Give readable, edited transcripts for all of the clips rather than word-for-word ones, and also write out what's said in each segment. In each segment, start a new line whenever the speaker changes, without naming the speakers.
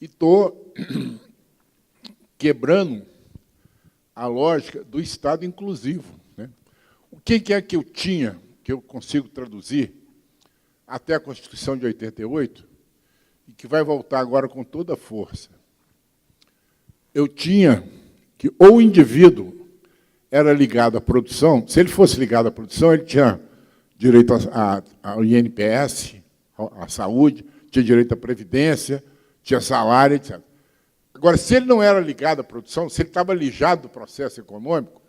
e estou quebrando a lógica do Estado inclusivo, né? O que é que eu tinha, que eu consigo traduzir, até a Constituição de 88, e que vai voltar agora com toda a força? Eu tinha que ou o indivíduo era ligado à produção, se ele fosse ligado à produção, ele tinha direito ao INPS, à saúde, tinha direito à previdência, tinha salário, etc. Agora, se ele não era ligado à produção, se ele estava lijado do processo econômico,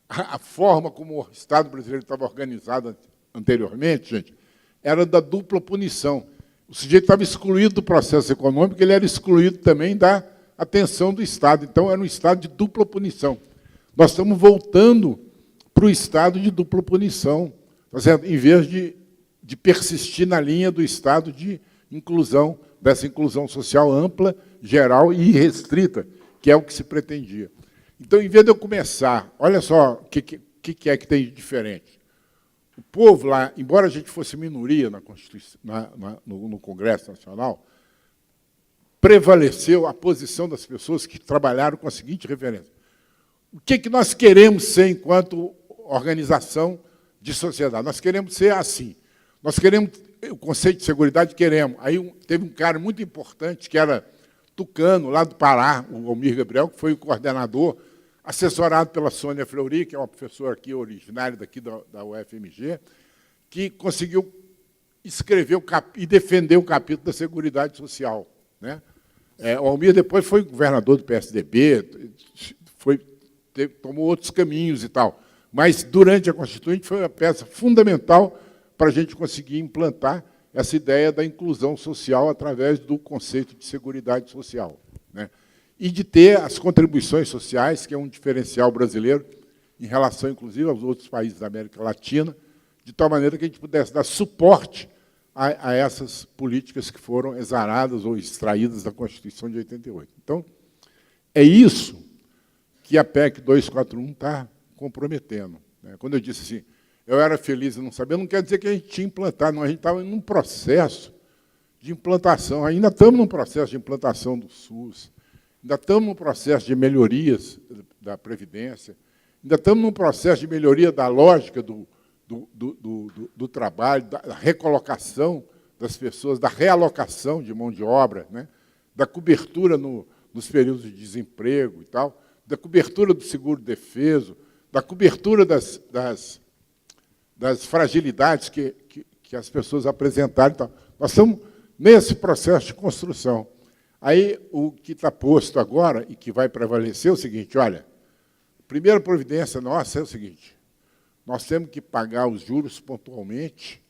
a forma como o Estado brasileiro estava organizado anteriormente, gente, era da dupla punição. O sujeito estava excluído do processo econômico, ele era excluído também da atenção do Estado. Então, era um Estado de dupla punição. Nós estamos voltando para o Estado de dupla punição, tá certo? Em vez de persistir na linha do Estado de inclusão, dessa inclusão social ampla, geral e irrestrita, que é o que se pretendia. Então, em vez de eu começar, olha só o que é que tem de diferente. O povo lá, embora a gente fosse minoria na Constituição, no Congresso Nacional, prevaleceu a posição das pessoas que trabalharam com a seguinte referência: o que nós queremos ser enquanto organização de sociedade? Nós queremos ser assim. Nós queremos o conceito de seguridade, queremos. Aí teve um cara muito importante, que era tucano, lá do Pará, o Almir Gabriel, que foi o coordenador, assessorado pela Sônia Fleury, que é uma professora aqui originária daqui da UFMG, que conseguiu escrever e defender o capítulo da Seguridade Social, né? O Almir depois foi governador do PSDB, tomou outros caminhos e tal, mas, durante a Constituinte, foi uma peça fundamental para a gente conseguir implantar essa ideia da inclusão social através do conceito de seguridade social, né? E de ter as contribuições sociais, que é um diferencial brasileiro, em relação, inclusive, aos outros países da América Latina, de tal maneira que a gente pudesse dar suporte a essas políticas que foram exaradas ou extraídas da Constituição de 88. Então, é isso que a PEC 241 está comprometendo, né? Quando eu disse assim, eu era feliz em não saber, não quer dizer que a gente tinha implantado, não, a gente estava em um processo de implantação, ainda estamos num processo de implantação do SUS, ainda estamos num processo de melhorias da Previdência, ainda estamos num processo de melhoria da lógica do trabalho, da recolocação das pessoas, da realocação de mão de obra, né? Da cobertura nos períodos de desemprego e tal, da cobertura do seguro-defeso, da cobertura das fragilidades que as pessoas apresentaram. Então, nós estamos nesse processo de construção. Aí, o que está posto agora e que vai prevalecer é o seguinte: olha, a primeira providência nossa é o seguinte: nós temos que pagar os juros pontualmente,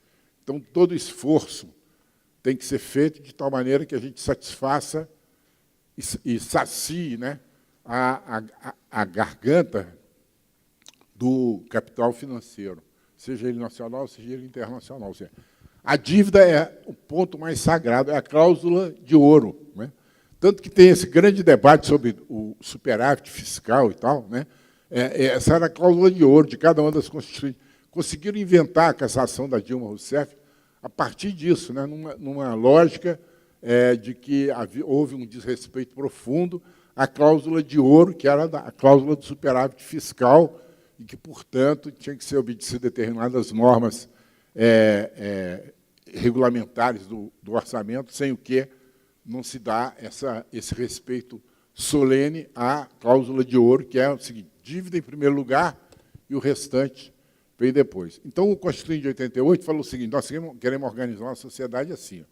então todo esforço tem que ser feito de tal maneira que a gente satisfaça e sacie, né, a garganta do capital financeiro, seja ele nacional, seja ele internacional. Ou seja, a dívida é o ponto mais sagrado, é a cláusula de ouro, né? Tanto que tem esse grande debate sobre o superávit fiscal e tal, né? Essa era a cláusula de ouro de cada uma das constituições. Conseguiram inventar a cassação da Dilma Rousseff a partir disso, né? Numa lógica de que houve um desrespeito profundo à cláusula de ouro, que era a cláusula do superávit fiscal, e que, portanto, tinha que ser obedecido determinadas normas regulamentares do orçamento, sem o que não se dá esse respeito solene à cláusula de ouro, que é o seguinte: dívida em primeiro lugar e o restante vem depois. Então, o Constituinte de 88 falou o seguinte: nós queremos organizar uma sociedade assim,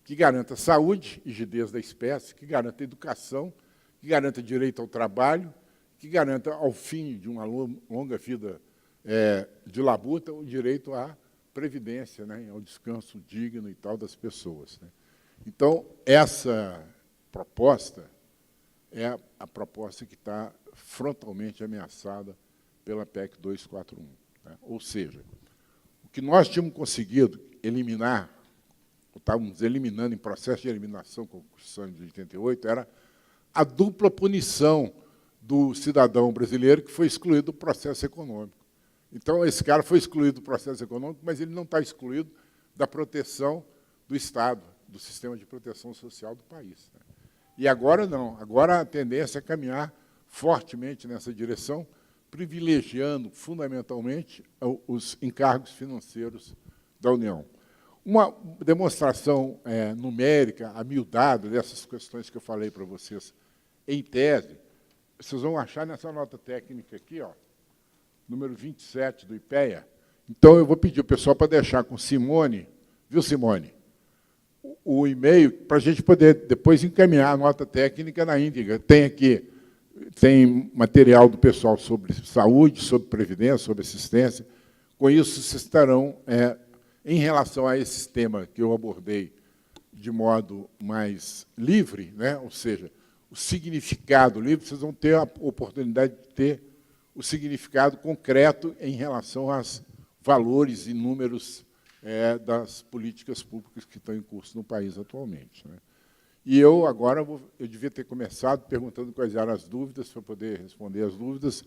que garanta saúde, rigidez da espécie, que garanta educação, que garanta direito ao trabalho, que garanta, ao fim de uma longa vida de labuta, o direito à previdência, né, ao descanso digno e tal das pessoas, né? Então, essa proposta é a proposta que está frontalmente ameaçada pela PEC 241, né? Ou seja, o que nós tínhamos conseguido eliminar, estávamos eliminando em processo de eliminação com a Constituição de 88, era a dupla punição do cidadão brasileiro que foi excluído do processo econômico. Então, esse cara foi excluído do processo econômico, mas ele não está excluído da proteção do Estado, do sistema de proteção social do país, né? E agora não. Agora a tendência é caminhar fortemente nessa direção, privilegiando, fundamentalmente, os encargos financeiros da União. Uma demonstração numérica, amiudada, dessas questões que eu falei para vocês, em tese, vocês vão achar nessa nota técnica aqui, ó, número 27 do IPEA. Então, eu vou pedir ao pessoal para deixar com Simone, viu, Simone, o e-mail, para a gente poder depois encaminhar a nota técnica na íntegra. Tem aqui, tem material do pessoal sobre saúde, sobre previdência, sobre assistência. Com isso, vocês estarão, em relação a esse tema que eu abordei de modo mais livre, né? Ou seja, o significado livre, vocês vão ter a oportunidade de ter o significado concreto em relação aos valores e números das políticas públicas que estão em curso no país atualmente, né? E eu, agora, eu devia ter começado perguntando quais eram as dúvidas, para poder responder as dúvidas,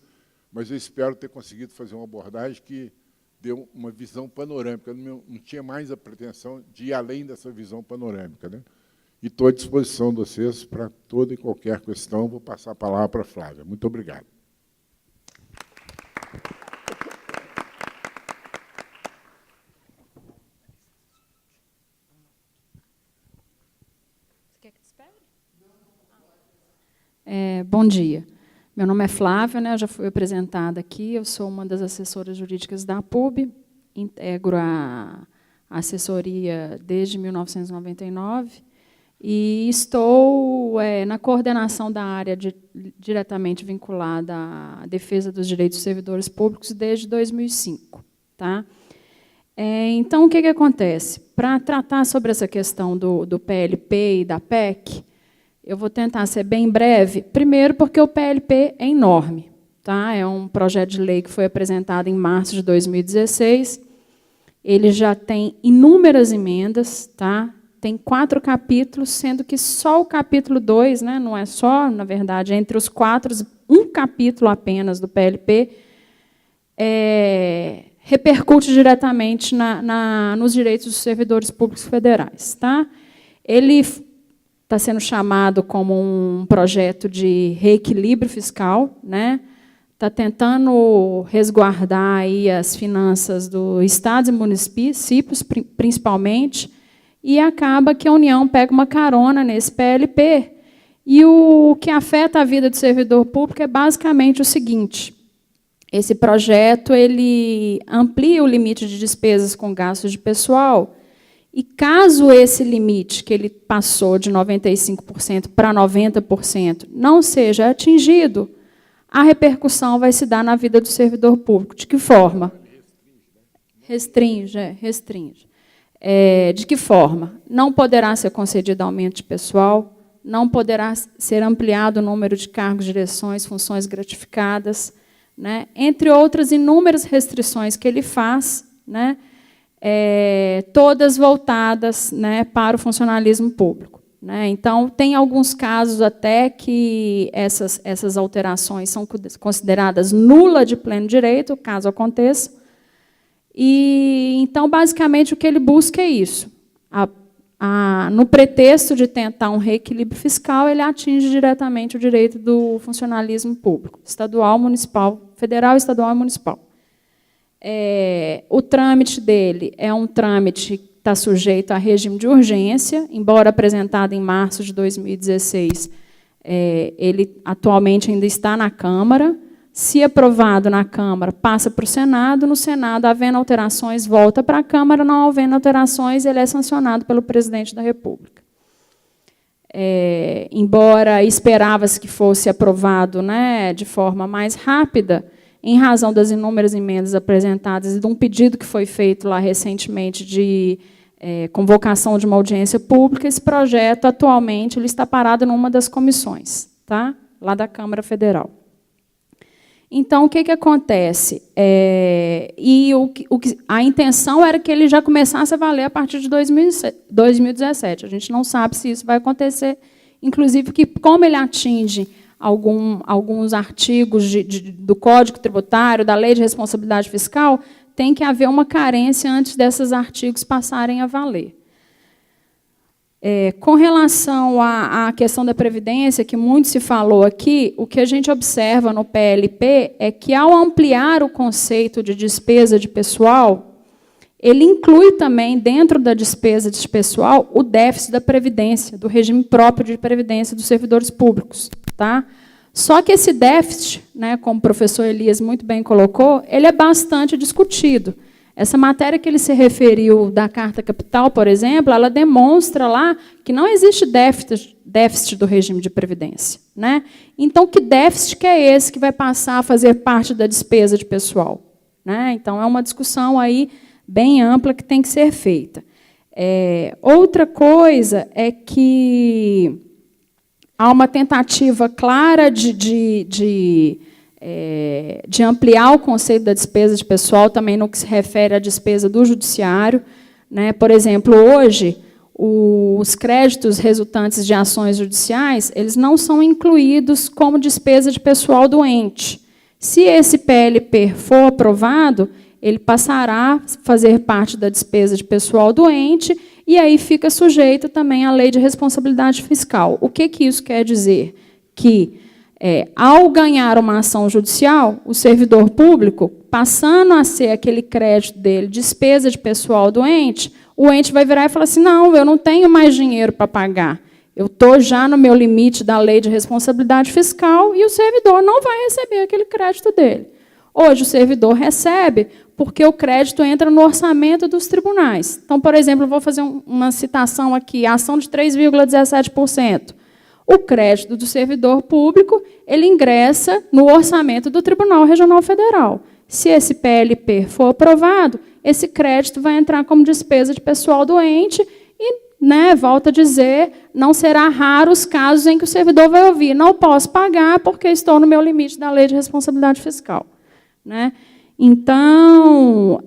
mas eu espero ter conseguido fazer uma abordagem que deu uma visão panorâmica. Eu não tinha mais a pretensão de ir além dessa visão panorâmica, né? E estou à disposição de vocês para toda e qualquer questão. Vou passar a palavra para a Flávia. Muito obrigado.
Bom dia. Meu nome é Flávia, né? Eu já fui apresentada aqui. Eu sou uma das assessoras jurídicas da APUB, integro a assessoria desde 1999 e estou na coordenação da área diretamente vinculada à defesa dos direitos dos servidores públicos desde 2005. Tá? Então, o que acontece? Para tratar sobre essa questão do PLP e da PEC, eu vou tentar ser bem breve, primeiro porque o PLP é enorme. Tá? É um projeto de lei que foi apresentado em março de 2016. Ele já tem inúmeras emendas, tá? Tem 4 capítulos, sendo que só o capítulo 2, né, não é só, na verdade, entre os 4, um capítulo apenas do PLP, repercute diretamente nos direitos dos servidores públicos federais. Tá? Ele está sendo chamado como um projeto de reequilíbrio fiscal, né? Está tentando resguardar aí as finanças dos estados e municípios, principalmente, e acaba que a União pega uma carona nesse PLP, e o que afeta a vida do servidor público é basicamente o seguinte: esse projeto ele amplia o limite de despesas com gastos de pessoal, e caso esse limite, que ele passou de 95% para 90%, não seja atingido, a repercussão vai se dar na vida do servidor público. De que forma? Restringe. De que forma? Não poderá ser concedido aumento de pessoal, não poderá ser ampliado o número de cargos, direções, funções gratificadas, né? Entre outras inúmeras restrições que ele faz, né? Todas voltadas, né, para o funcionalismo público. Né? Então, tem alguns casos até que essas alterações são consideradas nulas de pleno direito, caso aconteça. E, então, basicamente, o que ele busca é isso. No pretexto de tentar um reequilíbrio fiscal, ele atinge diretamente o direito do funcionalismo público, estadual, municipal, federal, estadual e municipal. O trâmite dele é um trâmite que está sujeito a regime de urgência, embora apresentado em março de 2016, ele atualmente ainda está na Câmara. Se aprovado na Câmara, passa para o Senado. No Senado, havendo alterações, volta para a Câmara. Não havendo alterações, ele é sancionado pelo presidente da República. Embora esperava-se que fosse aprovado, né, de forma mais rápida, em razão das inúmeras emendas apresentadas e de um pedido que foi feito lá recentemente de convocação de uma audiência pública, esse projeto, atualmente, ele está parado numa das comissões, tá? Lá da Câmara Federal. Então, o que acontece? A intenção era que ele já começasse a valer a partir de 2017. A gente não sabe se isso vai acontecer, inclusive, que, como ele atinge alguns artigos do Código Tributário, da Lei de Responsabilidade Fiscal, tem que haver uma carência antes desses artigos passarem a valer. Com relação à questão da Previdência, que muito se falou aqui, o que a gente observa no PLP é que, ao ampliar o conceito de despesa de pessoal, ele inclui também, dentro da despesa de pessoal, o déficit da Previdência, do regime próprio de Previdência dos servidores públicos. Tá? Só que esse déficit, né, como o professor Elias muito bem colocou, ele é bastante discutido. Essa matéria que ele se referiu da Carta Capital, por exemplo, ela demonstra lá que não existe déficit do regime de previdência. Né? Então, que déficit que é esse que vai passar a fazer parte da despesa de pessoal? Né? Então, é uma discussão aí bem ampla que tem que ser feita. Outra coisa é que há uma tentativa clara de ampliar o conceito da despesa de pessoal, também no que se refere à despesa do judiciário. Né? Por exemplo, hoje, os créditos resultantes de ações judiciais, eles não são incluídos como despesa de pessoal doente. Se esse PLP for aprovado, ele passará a fazer parte da despesa de pessoal doente e aí fica sujeito também à lei de responsabilidade fiscal. O que isso quer dizer? Que, ao ganhar uma ação judicial, o servidor público, passando a ser aquele crédito dele, despesa de pessoal doente, o ente vai virar e falar assim, não, eu não tenho mais dinheiro para pagar, eu estou já no meu limite da lei de responsabilidade fiscal e o servidor não vai receber aquele crédito dele. Hoje, o servidor recebe porque o crédito entra no orçamento dos tribunais. Então, por exemplo, eu vou fazer uma citação aqui, a ação de 3,17%. O crédito do servidor público, ele ingressa no orçamento do Tribunal Regional Federal. Se esse PLP for aprovado, esse crédito vai entrar como despesa de pessoal doente e, né, volto a dizer, não será raro os casos em que o servidor vai ouvir, não posso pagar porque estou no meu limite da lei de responsabilidade fiscal. Né? Então,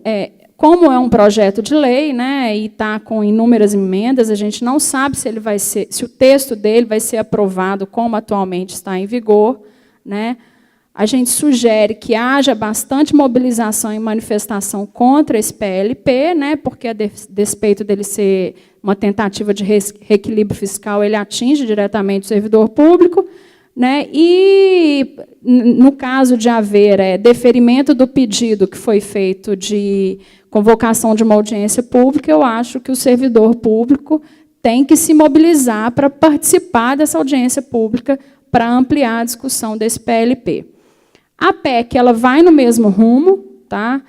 como é um projeto de lei, né, e está com inúmeras emendas, a gente não sabe se o texto dele vai ser aprovado como atualmente está em vigor. Né? A gente sugere que haja bastante mobilização e manifestação contra esse PLP, né, porque, a despeito dele ser uma tentativa de reequilíbrio fiscal, ele atinge diretamente o servidor público. Né? E, no caso de haver deferimento do pedido que foi feito de convocação de uma audiência pública, eu acho que o servidor público tem que se mobilizar para participar dessa audiência pública para ampliar a discussão desse PLP. A PEC ela vai no mesmo rumo, tá?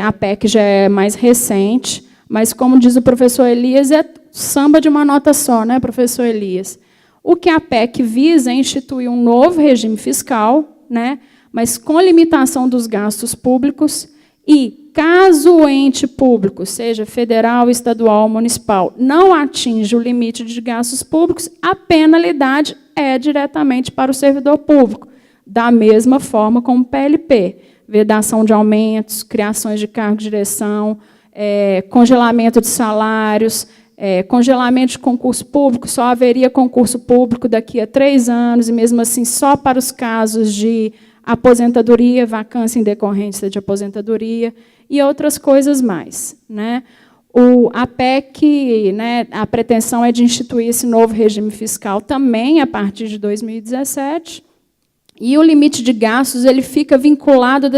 A PEC já é mais recente, mas, como diz o professor Elias, é samba de uma nota só, né, professor Elias? O que a PEC visa é instituir um novo regime fiscal, né, mas com limitação dos gastos públicos e, caso o ente público, seja federal, estadual ou municipal, não atinja o limite de gastos públicos, a penalidade é diretamente para o servidor público, da mesma forma como o PLP. Vedação de aumentos, criações de cargo de direção, congelamento de salários, congelamento de concurso público, só haveria concurso público daqui a 3 anos, e mesmo assim só para os casos de aposentadoria, vacância em decorrência de aposentadoria, e outras coisas mais. Né? A PEC, né, a pretensão é de instituir esse novo regime fiscal também a partir de 2017, e o limite de gastos ele fica vinculado,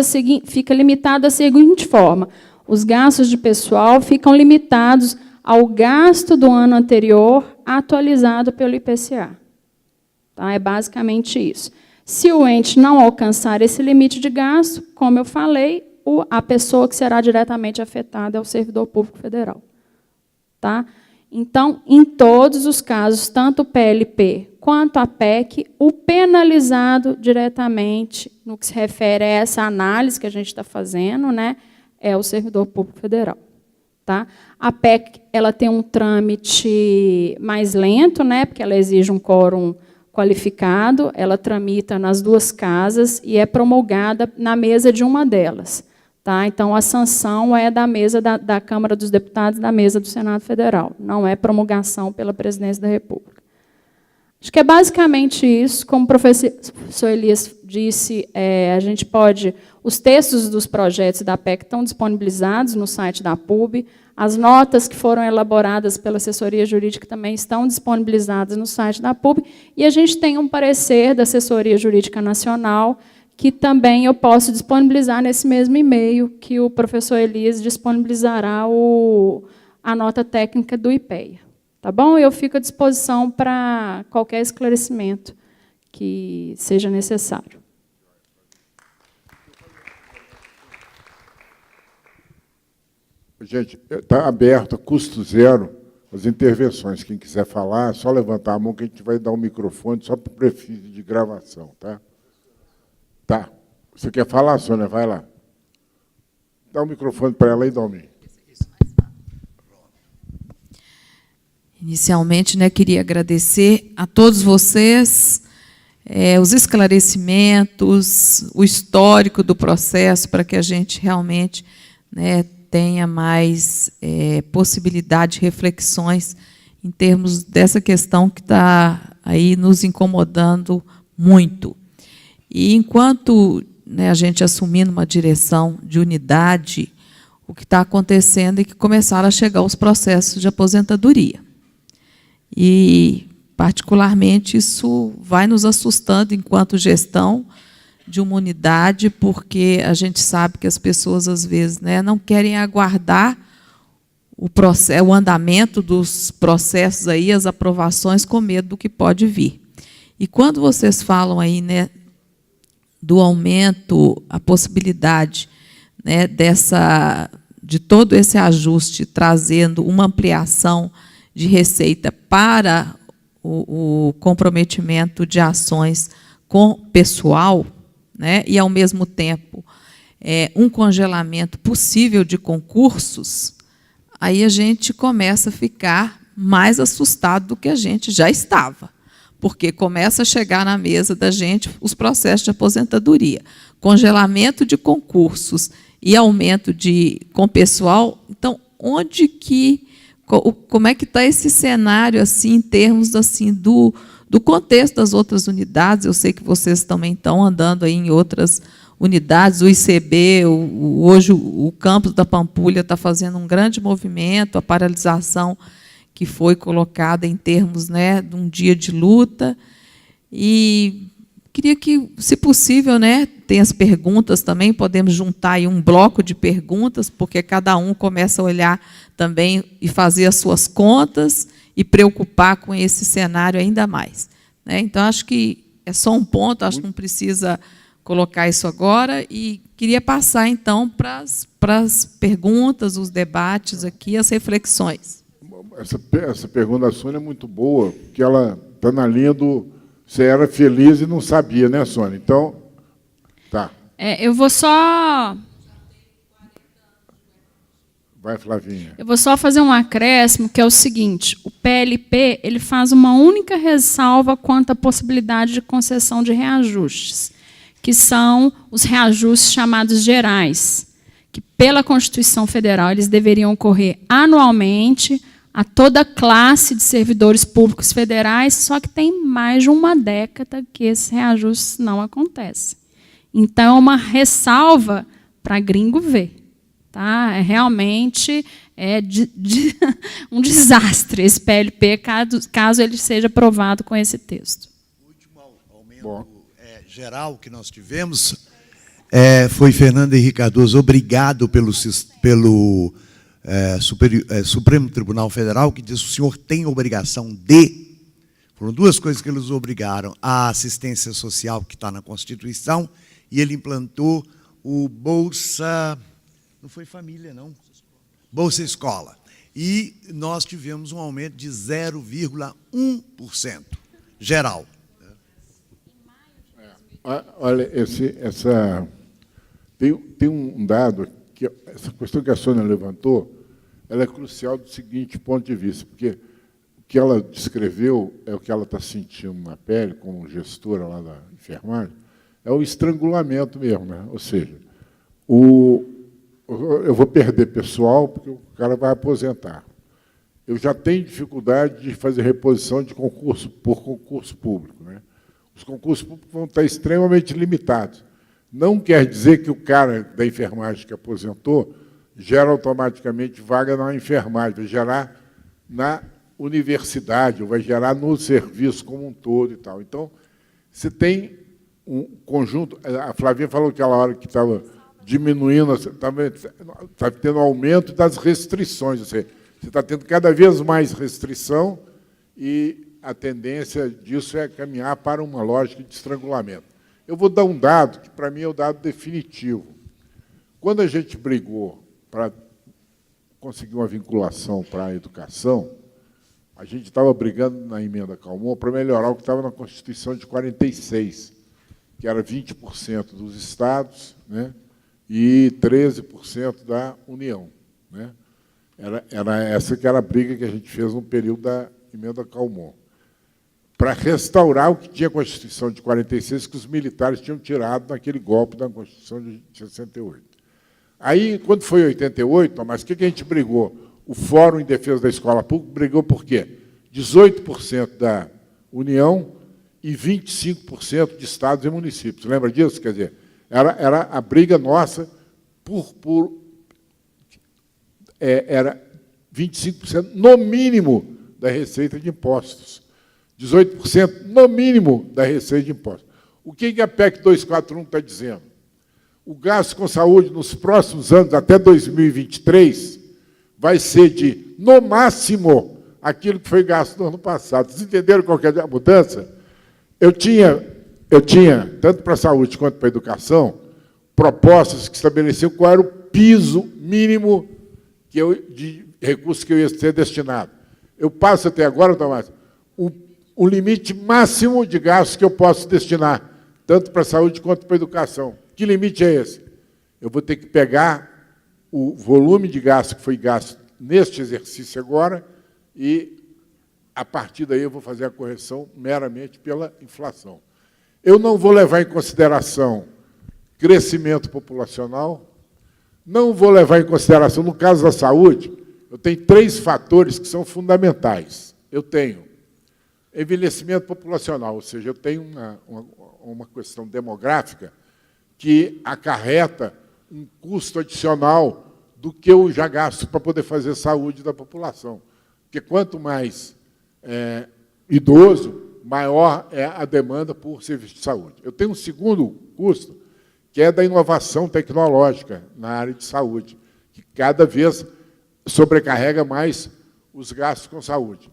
fica limitado da seguinte forma: os gastos de pessoal ficam limitados ao gasto do ano anterior atualizado pelo IPCA. Tá? É basicamente isso. Se o ente não alcançar esse limite de gasto, como eu falei, a pessoa que será diretamente afetada é o servidor público federal. Tá? Então, em todos os casos, tanto o PLP quanto a PEC, o penalizado diretamente, no que se refere a essa análise que a gente está fazendo, né, é o servidor público federal. Tá? A PEC ela tem um trâmite mais lento, né, porque ela exige um quórum qualificado, ela tramita nas 2 casas e é promulgada na mesa de uma delas. Tá? Então, a sanção é da mesa da Câmara dos Deputados e da mesa do Senado Federal, não é promulgação pela Presidência da República. Acho que é basicamente isso. Como o professor Elias disse, a gente pode... Os textos dos projetos da PEC estão disponibilizados no site da PUB. As notas que foram elaboradas pela assessoria jurídica também estão disponibilizadas no site da PUB, e a gente tem um parecer da assessoria jurídica nacional, que também eu posso disponibilizar nesse mesmo e-mail, que o professor Elias disponibilizará a nota técnica do IPEA. Tá bom? Eu fico à disposição para qualquer esclarecimento que seja necessário.
Gente, está aberto, a custo zero, as intervenções. Quem quiser falar, é só levantar a mão que a gente vai dar um microfone só para o prefixo de gravação. Tá? Tá. Você quer falar, Sônia? Vai lá. Dá o microfone para ela aí, Dalmin.
Inicialmente, queria agradecer a todos vocês os esclarecimentos, o histórico do processo, para que a gente realmente tenha mais possibilidade de reflexões em termos dessa questão que está aí nos incomodando muito. E, enquanto a gente assumindo uma direção de unidade, o que está acontecendo é que começaram a chegar os processos de aposentadoria. E, particularmente, isso vai nos assustando enquanto gestão de uma unidade, porque a gente sabe que as pessoas, às vezes, não querem aguardar o andamento dos processos, aí, as aprovações, com medo do que pode vir. E quando vocês falam aí, do aumento, a possibilidade de todo esse ajuste, trazendo uma ampliação de receita para o comprometimento de ações com pessoal, e, ao mesmo tempo, um congelamento possível de concursos, aí a gente começa a ficar mais assustado do que a gente já estava, porque começa a chegar na mesa da gente os processos de aposentadoria, congelamento de concursos e aumento com pessoal. Então, como é que está esse cenário, assim, em termos assim, do contexto das outras unidades? Eu sei que vocês também estão andando aí em outras unidades, o ICB, hoje o campus da Pampulha está fazendo um grande movimento, a paralisação que foi colocada em termos de um dia de luta. E queria que, se possível, tem as perguntas também, podemos juntar aí um bloco de perguntas, porque cada um começa a olhar também e fazer as suas contas e preocupar com esse cenário ainda mais. Então, acho que é só um ponto, acho que não precisa colocar isso agora, e queria passar, então, para as perguntas, os debates aqui, as reflexões.
Essa pergunta da Sônia é muito boa, porque ela está na linha do você era feliz e não sabia, né, Sônia? Então, tá.
Eu vou só...
Vai, Flavinha.
Eu vou só fazer um acréscimo, que é o seguinte: o PLP ele faz uma única ressalva quanto à possibilidade de concessão de reajustes, que são os reajustes chamados gerais, que, pela Constituição Federal, eles deveriam ocorrer anualmente a toda classe de servidores públicos federais, só que tem mais de uma década que esses reajustes não acontecem. Então, é uma ressalva para gringo ver. Tá?
Realmente um desastre esse PLP, caso ele seja aprovado com esse texto.
O último aumento geral que nós tivemos foi Fernando Henrique Cardoso, obrigado pelo Supremo Tribunal Federal, que diz que o senhor tem obrigação de... Foram duas coisas que eles obrigaram: a assistência social, que está na Constituição, e ele implantou o Bolsa... Não foi família, não. Bolsa Escola. E nós tivemos um aumento de 0,1% geral.
Olha, tem um dado, que essa questão que a Sônia levantou, ela é crucial do seguinte ponto de vista, porque o que ela descreveu é o que ela está sentindo na pele, como gestora lá da enfermagem, é o estrangulamento mesmo, Ou seja, eu vou perder pessoal porque o cara vai aposentar. Eu já tenho dificuldade de fazer reposição de concurso por concurso público. Os concursos públicos vão estar extremamente limitados. Não quer dizer que o cara da enfermagem que aposentou gera automaticamente vaga na enfermagem, vai gerar na universidade, vai gerar no serviço como um todo e tal. Então, você tem um conjunto... A Flavinha falou aquela hora que estava diminuindo, está tendo aumento das restrições, ou seja, você está tendo cada vez mais restrição e a tendência disso é caminhar para uma lógica de estrangulamento. Eu vou dar um dado que, para mim, é o dado definitivo. Quando a gente brigou para conseguir uma vinculação para a educação, a gente estava brigando na emenda Calmon para melhorar o que estava na Constituição de 46, que era 20% dos estados, né, e 13% da União. Né? Era essa que era a briga que a gente fez no período da emenda Calmon, para restaurar o que tinha a Constituição de 46, que os militares tinham tirado naquele golpe da Constituição de 68. Aí, quando foi em 88, mas o que a gente brigou? O Fórum em Defesa da Escola Pública brigou por quê? 18% da União e 25% de estados e municípios. Lembra disso? Quer dizer, era a briga nossa era 25% no mínimo da receita de impostos. 18% no mínimo da receita de impostos. O que a PEC 241 está dizendo? O gasto com saúde nos próximos anos, até 2023, vai ser de, no máximo, aquilo que foi gasto no ano passado. Vocês entenderam qual que é a mudança? Eu tinha, tanto para a saúde quanto para a educação, propostas que estabeleciam qual era o piso mínimo de recursos que eu ia ser destinado. Eu passo até agora, Tomás, o limite máximo de gastos que eu posso destinar, tanto para a saúde quanto para a educação. Que limite é esse? Eu vou ter que pegar o volume de gasto que foi gasto neste exercício agora e, a partir daí, eu vou fazer a correção meramente pela inflação. Eu não vou levar em consideração crescimento populacional, não vou levar em consideração, no caso da saúde, eu tenho 3 fatores que são fundamentais. Eu tenho envelhecimento populacional, ou seja, eu tenho uma questão demográfica que acarreta um custo adicional do que eu já gasto para poder fazer saúde da população. Porque quanto mais idoso, maior é a demanda por serviço de saúde. Eu tenho um segundo custo, que é da inovação tecnológica na área de saúde, que cada vez sobrecarrega mais os gastos com saúde.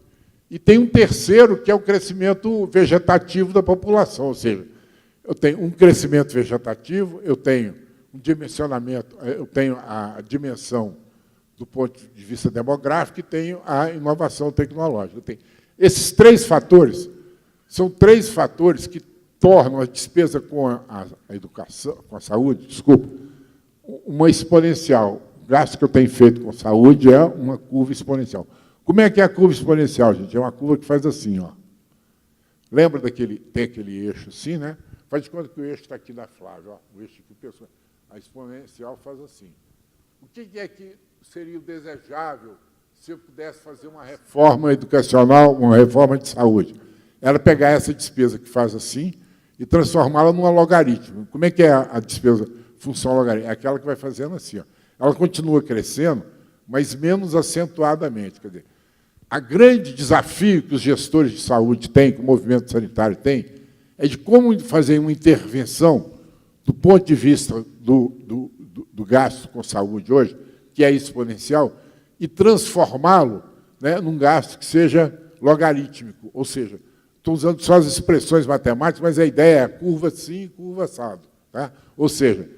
E tem um terceiro, que é o crescimento vegetativo da população, ou seja, eu tenho um crescimento vegetativo, eu tenho um dimensionamento, eu tenho a dimensão do ponto de vista demográfico e tenho a inovação tecnológica. Esses 3 fatores são 3 fatores que tornam a despesa com a educação, com a saúde, desculpa, uma exponencial. O gasto que eu tenho feito com saúde é uma curva exponencial. Como é que é a curva exponencial, gente? É uma curva que faz assim, ó. Lembra tem aquele eixo assim, né? Faz de conta que o eixo está aqui na Flávia, ó, o eixo que pessoa. A exponencial faz assim. O que é que seria o desejável se eu pudesse fazer uma reforma educacional, uma reforma de saúde? Era pegar essa despesa que faz assim e transformá-la num logaritmo. Como é que é a despesa função logarítmica? É aquela que vai fazendo assim, ó. Ela continua crescendo, mas menos acentuadamente. Quer dizer, o grande desafio que os gestores de saúde têm, que o movimento sanitário tem, é de como fazer uma intervenção do ponto de vista do gasto com saúde hoje, que é exponencial, e transformá-lo, né, num gasto que seja logarítmico. Ou seja, estou usando só as expressões matemáticas, mas a ideia é curva assim, curva assado. Tá? Ou seja,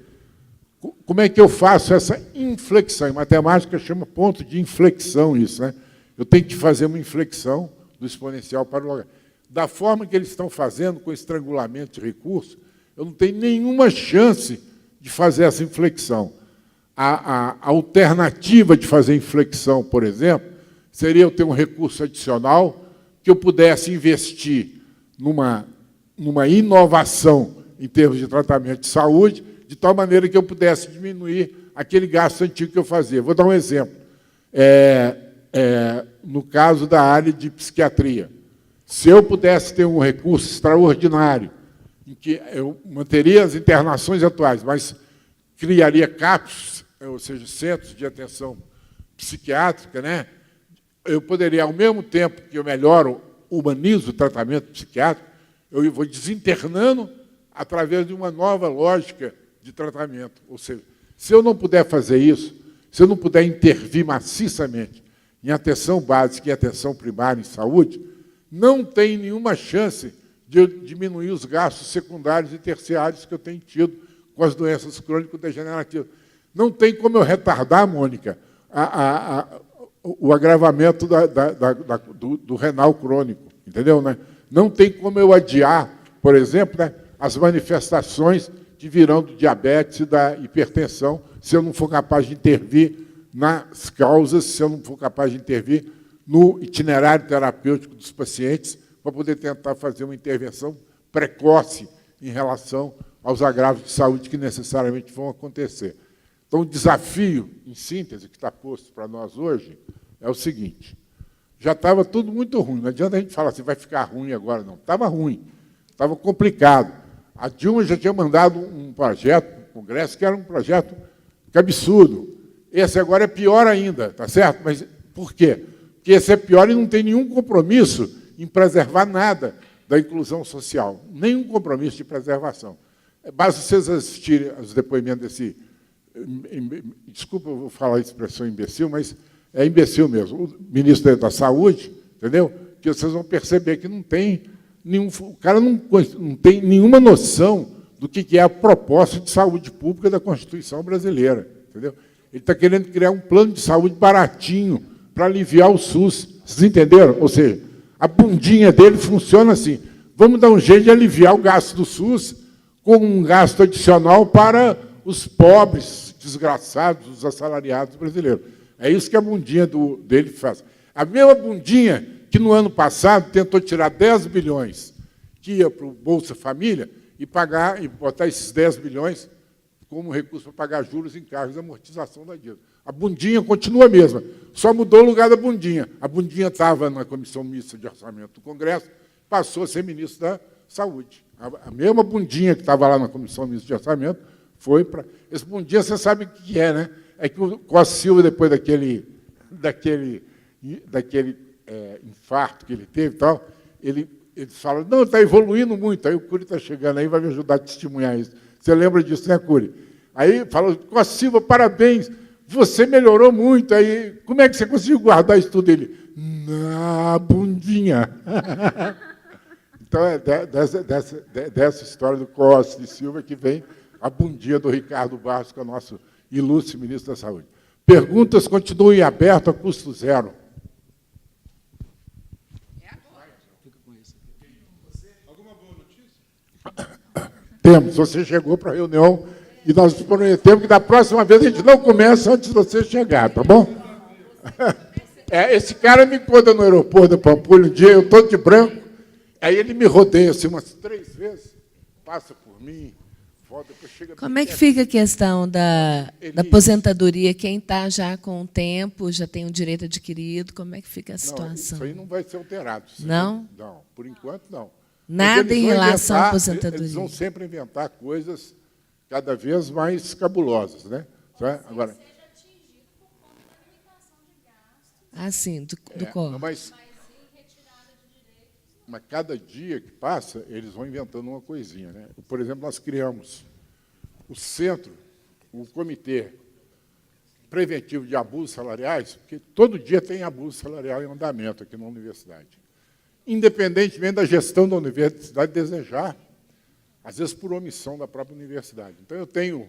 como é que eu faço essa inflexão? Em matemática chama ponto de inflexão isso, né? Eu tenho que fazer uma inflexão do exponencial para o logarítmico. Da forma que eles estão fazendo com estrangulamento de recursos, eu não tenho nenhuma chance de fazer essa inflexão. A alternativa de fazer inflexão, por exemplo, seria eu ter um recurso adicional que eu pudesse investir numa inovação em termos de tratamento de saúde, de tal maneira que eu pudesse diminuir aquele gasto antigo que eu fazia. Vou dar um exemplo. No caso da área de psiquiatria, se eu pudesse ter um recurso extraordinário, em que eu manteria as internações atuais, mas criaria CAPs ou seja, centros de atenção psiquiátrica, né? Eu poderia, ao mesmo tempo que eu melhoro, humanizo o tratamento psiquiátrico, eu vou desinternando através de uma nova lógica de tratamento. Ou seja, se eu não puder fazer isso, se eu não puder intervir maciçamente em atenção básica e atenção primária em saúde, não tem nenhuma chance de eu diminuir os gastos secundários e terciários que eu tenho tido com as doenças crônico-degenerativas. Não tem como eu retardar, Mônica, o agravamento do renal crônico, entendeu? Né? Não tem como eu adiar, por exemplo, né, as manifestações que virão do diabetes e da hipertensão, se eu não for capaz de intervir nas causas, se eu não for capaz de intervir no itinerário terapêutico dos pacientes, para poder tentar fazer uma intervenção precoce em relação aos agravos de saúde que necessariamente vão acontecer. Então, o desafio, em síntese, que está posto para nós hoje, é o seguinte: já estava tudo muito ruim, não adianta a gente falar assim, vai ficar ruim agora, não. Estava ruim, estava complicado. A Dilma já tinha mandado um projeto para o Congresso, que era um projeto absurdo. Esse agora é pior ainda, tá certo? Mas por quê? Porque esse é pior e não tem nenhum compromisso em preservar nada da inclusão social, nenhum compromisso de preservação. Basta vocês assistirem aos depoimentos desse... Desculpa, eu vou falar a expressão imbecil, mas é imbecil mesmo. O ministro da Saúde, entendeu? Que vocês vão perceber que não tem nenhum... O cara não tem nenhuma noção do que é a proposta de saúde pública da Constituição brasileira, entendeu? Ele está querendo criar um plano de saúde baratinho para aliviar o SUS. Vocês entenderam? Ou seja, a bundinha dele funciona assim. Vamos dar um jeito de aliviar o gasto do SUS com um gasto adicional para os pobres, desgraçados, os assalariados brasileiros. É isso que a bundinha dele faz. A mesma bundinha que, no ano passado, tentou tirar 10 bilhões que ia para o Bolsa Família e botar esses 10 bilhões como recurso para pagar juros, encargos e amortização da dívida. A bundinha continua a mesma, só mudou o lugar da bundinha. A bundinha estava na Comissão Mista de Orçamento do Congresso, passou a ser ministro da Saúde. A mesma bundinha que estava lá na Comissão Mista de Orçamento foi para... Esse bundinha, você sabe o que é, né? É que o Costa Silva, depois daquele infarto que ele teve e tal, ele fala, não, está evoluindo muito. Aí o Cury está chegando aí, vai me ajudar a testemunhar isso. Você lembra disso, né, Cury? Aí fala, Costa Silva, parabéns, você melhorou muito. Aí, como é que você conseguiu guardar isso tudo? Ele, na bundinha. Então, é dessa história do Costa de Silva que vem a bundinha do Ricardo Barros, que é o nosso ilustre ministro da Saúde. Perguntas continuem abertas a custo zero. Temos. Você chegou para a reunião e nós prometemos que da próxima vez a gente não começa antes de você chegar, tá bom? Esse cara me encontra no aeroporto da Pampulha um dia, eu todo de branco, aí ele me rodeia assim umas 3 vezes, passa por mim, volta, depois chega...
Como é que fica a questão da aposentadoria? Quem está já com o tempo, já tem o direito adquirido, como é que fica a situação?
Não, isso aí não vai ser alterado.
Não?
Não, por enquanto não.
Nada em relação à aposentadoria.
Eles vão sempre inventar coisas cada vez mais cabulosas, né? Agora,
ah, sim, do corpo.
Mas cada dia que passa, eles vão inventando uma coisinha, né? Por exemplo, nós criamos o centro, o comitê preventivo de abusos salariais, porque todo dia tem abuso salarial em andamento aqui na universidade. Independentemente da gestão da universidade desejar, às vezes por omissão da própria universidade. Então, eu tenho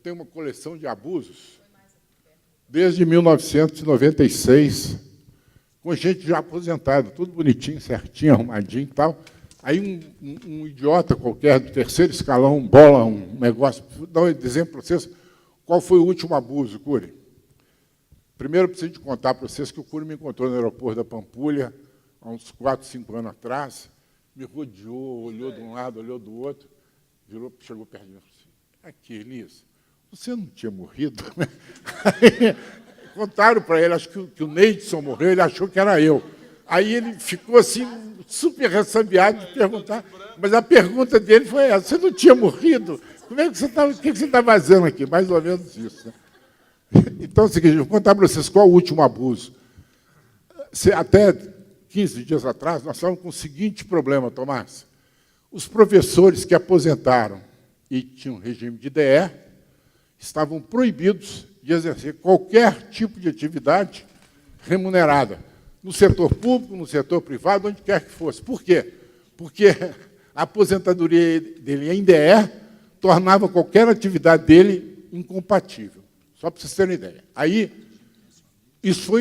uma coleção de abusos desde 1996, com gente já aposentada, tudo bonitinho, certinho, arrumadinho e tal. Aí um idiota qualquer do terceiro escalão bola um negócio. Vou dar um exemplo para vocês. Qual foi o último abuso, Cury? Primeiro, eu preciso contar para vocês que o Cury me encontrou no aeroporto da Pampulha, há uns 4, 5 anos atrás, me rodeou, olhou de um lado, olhou do outro, virou, chegou perto de mim e falou assim, aqui, Elias, você não tinha morrido? Aí, contaram para ele, acho que o Neidson morreu, ele achou que era eu. Aí ele ficou assim, super ressabiado de perguntar, mas a pergunta dele foi essa, você não tinha morrido? Como é que você está, o que você está fazendo aqui? Mais ou menos isso. Né? Então é o seguinte, vou contar para vocês qual é o último abuso. Até 15 dias atrás, nós estávamos com o seguinte problema, Tomás. Os professores que aposentaram e tinham regime de DE estavam proibidos de exercer qualquer tipo de atividade remunerada, no setor público, no setor privado, onde quer que fosse. Por quê? Porque a aposentadoria dele em DE tornava qualquer atividade dele incompatível. Só para vocês terem ideia. Aí, isso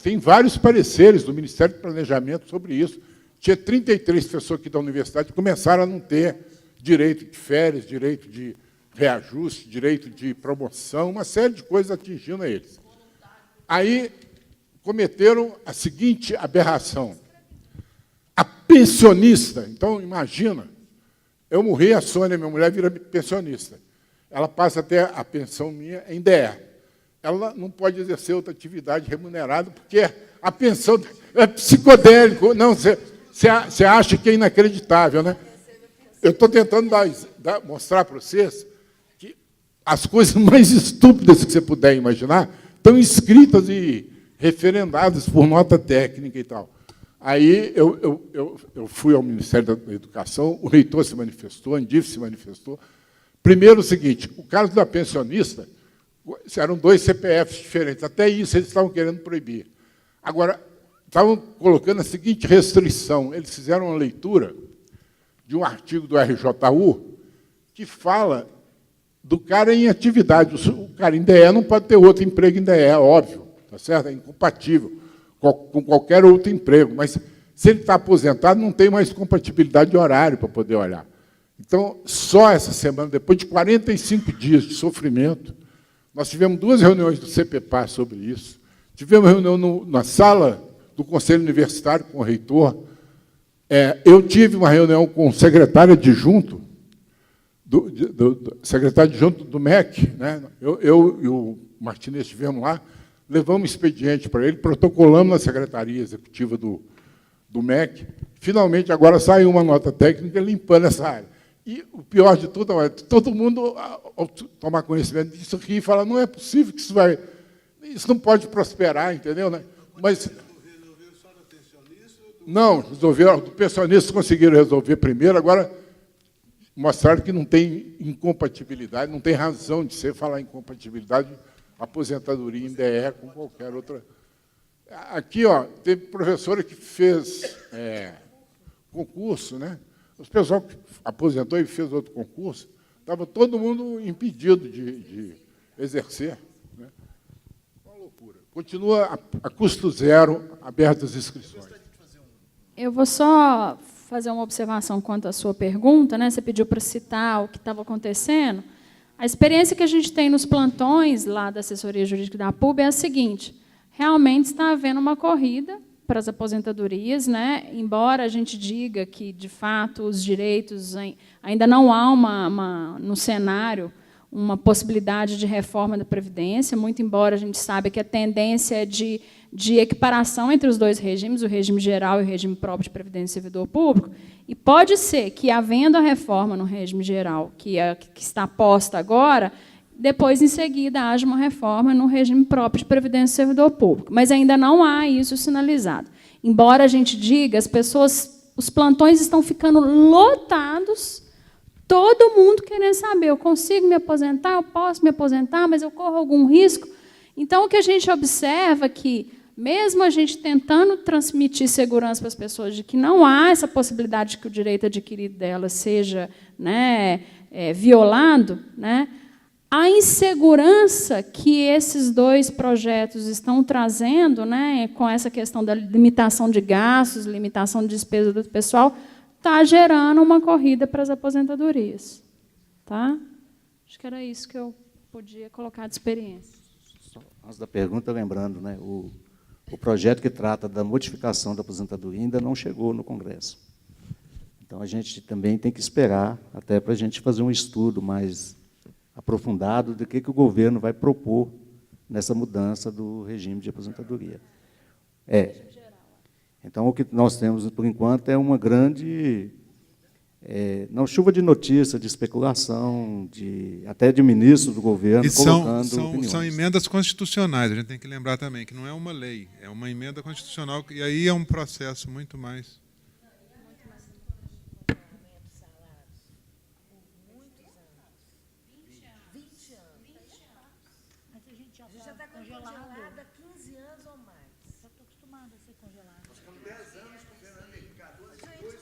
tem vários pareceres do Ministério do Planejamento sobre isso. Tinha 33 pessoas aqui da universidade que começaram a não ter direito de férias, direito de reajuste, direito de promoção, uma série de coisas atingindo a eles. Aí cometeram a seguinte aberração. A pensionista, então, imagina, eu morri, a Sônia, minha mulher, vira pensionista. Ela passa até a pensão minha em DE. Ela não pode exercer outra atividade remunerada, porque a pensão é psicodélico. Não, você acha que é inacreditável, né? Eu estou tentando mostrar para vocês que as coisas mais estúpidas que você puder imaginar estão escritas e referendadas por nota técnica e tal. Aí eu fui ao Ministério da Educação, o reitor se manifestou, a Andif se manifestou. Primeiro, o seguinte, o caso da pensionista, eram 2 CPFs diferentes, até isso eles estavam querendo proibir. Agora, estavam colocando a seguinte restrição, eles fizeram uma leitura de um artigo do RJU que fala do cara em atividade. O cara em DE não pode ter outro emprego em DE, é óbvio, tá certo? É incompatível com qualquer outro emprego, mas se ele está aposentado, não tem mais compatibilidade de horário para poder olhar. Então, só essa semana, depois de 45 dias de sofrimento, nós tivemos 2 reuniões do CPPA sobre isso, tivemos reunião na sala do Conselho Universitário com o reitor, eu tive uma reunião com o secretário adjunto, secretário adjunto do MEC, né? Eu e o Martinez estivemos lá, levamos expediente para ele, protocolamos na Secretaria Executiva do MEC, finalmente agora saiu uma nota técnica limpando essa área. E o pior de tudo, todo mundo, ao tomar conhecimento disso, ri e fala, não é possível que isso não pode prosperar, entendeu? Né? Mas resolveram só do pensionista? Não, resolveram, do pensionista conseguiram resolver primeiro, agora mostraram que não tem incompatibilidade, não tem razão de ser falar incompatibilidade, aposentadoria em DE com qualquer outra. Aqui, teve professora que fez concurso, né? O pessoal que aposentou e fez outro concurso, estava todo mundo impedido de exercer. Né? Uma loucura. Continua a custo zero abertas as inscrições.
Eu vou só fazer uma observação quanto à sua pergunta, né? Você pediu para citar o que estava acontecendo. A experiência que a gente tem nos plantões lá da assessoria jurídica da PUB é a seguinte: realmente está havendo uma corrida para as aposentadorias, né? Embora a gente diga que, de fato, os direitos ainda não há no cenário uma possibilidade de reforma da Previdência, muito embora a gente saiba que a tendência é de equiparação entre os 2 regimes, o regime geral e o regime próprio de Previdência e Servidor Público, e pode ser que, havendo a reforma no regime geral, que está posta agora, depois, em seguida, haja uma reforma no regime próprio de Previdência e Servidor Público. Mas ainda não há isso sinalizado. Embora a gente diga, os plantões estão ficando lotados, todo mundo querendo saber, eu consigo me aposentar, eu posso me aposentar, mas eu corro algum risco? Então, o que a gente observa é que, mesmo a gente tentando transmitir segurança para as pessoas de que não há essa possibilidade de que o direito adquirido delas seja, né, violado, né, a insegurança que esses 2 projetos estão trazendo, né, com essa questão da limitação de gastos, limitação de despesa do pessoal, está gerando uma corrida para as aposentadorias. Tá? Acho que era isso que eu podia colocar de experiência.
Antes da pergunta, lembrando, né, o projeto que trata da modificação da aposentadoria ainda não chegou no Congresso. Então, a gente também tem que esperar até para a gente fazer um estudo mais aprofundado do que o governo vai propor nessa mudança do regime de aposentadoria. Então, o que nós temos, por enquanto, é uma grande não, chuva de notícia, de especulação, até de ministro do governo
E
colocando opiniões.
são emendas constitucionais, a gente tem que lembrar também, que não é uma lei, é uma emenda constitucional, e aí é um processo muito mais...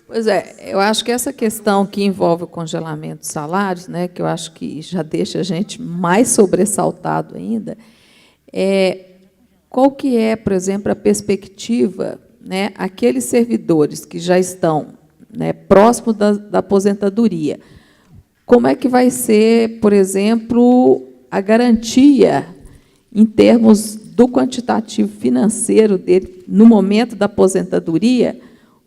Pois é, eu acho que essa questão que envolve o congelamento de salários, né, que eu acho que já deixa a gente mais sobressaltado ainda, qual que é, por exemplo, a perspectiva, né, aqueles servidores que já estão, né, próximos da aposentadoria, como é que vai ser, por exemplo, a garantia em termos do quantitativo financeiro dele no momento da aposentadoria?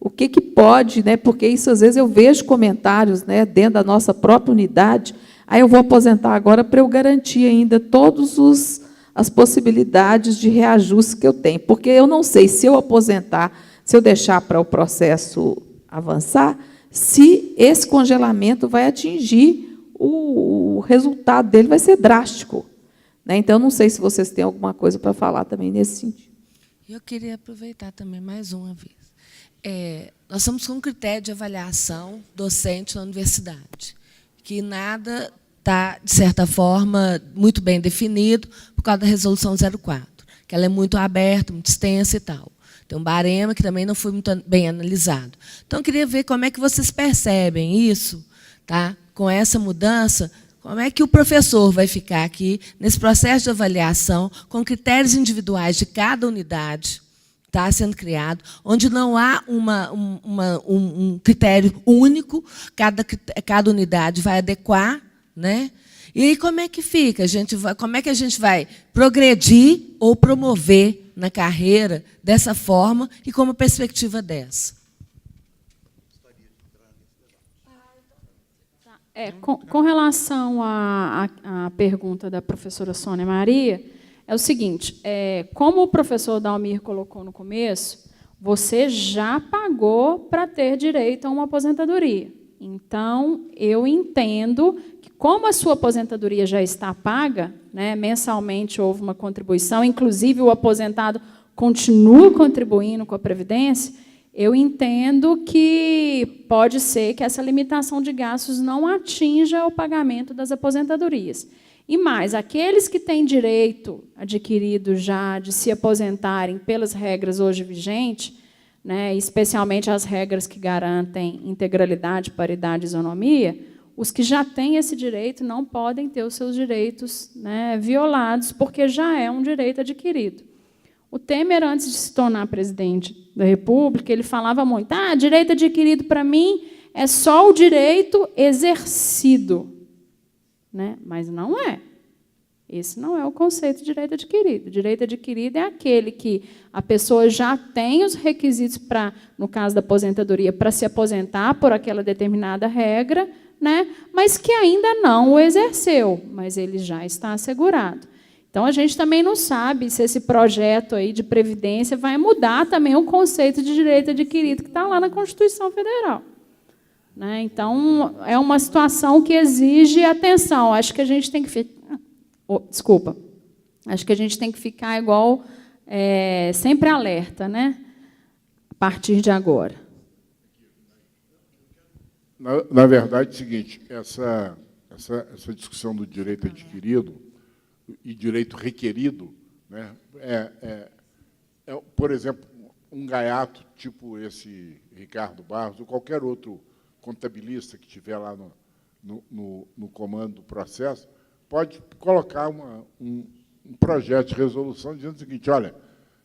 O que pode, né? Porque isso, às vezes, eu vejo comentários, né, dentro da nossa própria unidade, aí eu vou aposentar agora para eu garantir ainda todas as possibilidades de reajuste que eu tenho, porque eu não sei se eu aposentar, se eu deixar para o processo avançar, se esse congelamento vai atingir o resultado dele, vai ser drástico. Né? Então, não sei se vocês têm alguma coisa para falar também nesse sentido.
Eu queria aproveitar também mais uma vez. Nós estamos com um critério de avaliação docente na universidade, que nada está, de certa forma, muito bem definido por causa da Resolução 04, que ela é muito aberta, muito extensa e tal. Tem um barema que também não foi muito bem analisado. Então, eu queria ver como é que vocês percebem isso, tá? Com essa mudança, como é que o professor vai ficar aqui nesse processo de avaliação com critérios individuais de cada unidade, está sendo criado, onde não há um critério único, cada unidade vai adequar, né? E aí como é que fica? Como é que a gente vai progredir ou promover na carreira dessa forma e com uma perspectiva dessa?
Com relação à pergunta da professora Sônia Maria, é o seguinte, como o professor Dalmir colocou no começo, você já pagou para ter direito a uma aposentadoria. Então, eu entendo que, como a sua aposentadoria já está paga, né, mensalmente houve uma contribuição, inclusive o aposentado continua contribuindo com a Previdência, eu entendo que pode ser que essa limitação de gastos não atinja o pagamento das aposentadorias. E mais, aqueles que têm direito adquirido já de se aposentarem pelas regras hoje vigentes, né, especialmente as regras que garantem integralidade, paridade e isonomia, os que já têm esse direito não podem ter os seus direitos, né, violados, porque já é um direito adquirido. O Temer, antes de se tornar presidente da República, ele falava muito, direito adquirido para mim é só o direito exercido. Né? Mas não é. Esse não é o conceito de direito adquirido. O direito adquirido é aquele que a pessoa já tem os requisitos para, no caso da aposentadoria, para se aposentar por aquela determinada regra, né? Mas que ainda não o exerceu, mas ele já está assegurado. Então, a gente também não sabe se esse projeto aí de previdência vai mudar também o conceito de direito adquirido que está lá na Constituição Federal. Né? Então, é uma situação que exige atenção. Acho que a gente tem que ficar... Acho que a gente tem que ficar igual, sempre alerta, né? A partir de agora.
Na verdade, é o seguinte, essa discussão do direito adquirido e direito requerido, né, por exemplo, um gaiato, tipo esse Ricardo Barros, ou qualquer outro contabilista que estiver lá no comando do processo, pode colocar um projeto de resolução dizendo o seguinte, olha,